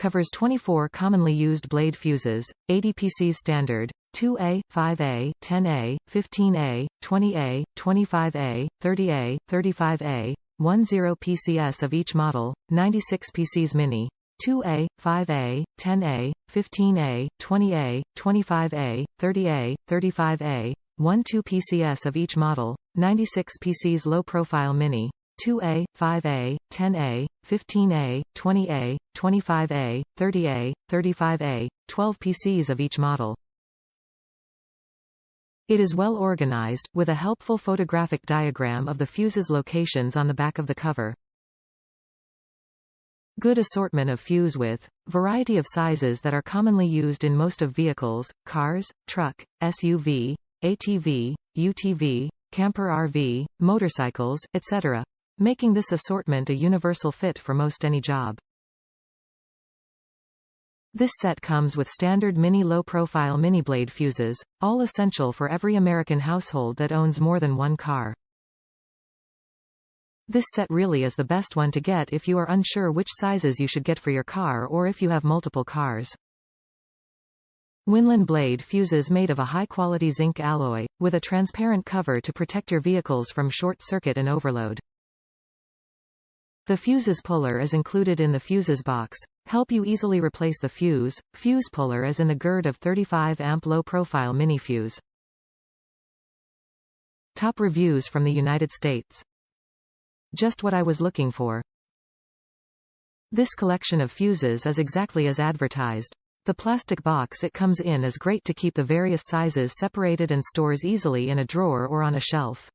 covers 24 commonly used blade fuses, 80 PCs standard, 2A, 5A, 10A, 15A, 20A, 25A, 30A, 35A, 10 PCS of each model, 96 PCs mini, 2A, 5A, 10A, 15A, 20A, 25A, 30A, 35A, 12 PCS of each model, 96 PCs low-profile mini, 2A, 5A, 10A, 15A, 20A, 25A, 30A, 35A, 12 PCs of each model. It is well organized, with a helpful photographic diagram of the fuse's locations on the back of the cover. Good assortment of fuse with variety of sizes that are commonly used in most of vehicles, cars, truck, SUV, ATV, UTV, camper RV, motorcycles, etc., making this assortment a universal fit for most any job. This set comes with standard mini low-profile mini-blade fuses, all essential for every American household that owns more than one car. This set really is the best one to get if you are unsure which sizes you should get for your car or if you have multiple cars. Winland blade fuses made of a high-quality zinc alloy, with a transparent cover to protect your vehicles from short circuit and overload. The fuses puller is included in the fuses box. Help you easily replace the fuse puller is in the gird of 35 amp low-profile mini fuse. Top reviews from the United States. Just what I was looking for. This collection of fuses is exactly as advertised. The plastic box it comes in is great to keep the various sizes separated and stores easily in a drawer or on a shelf.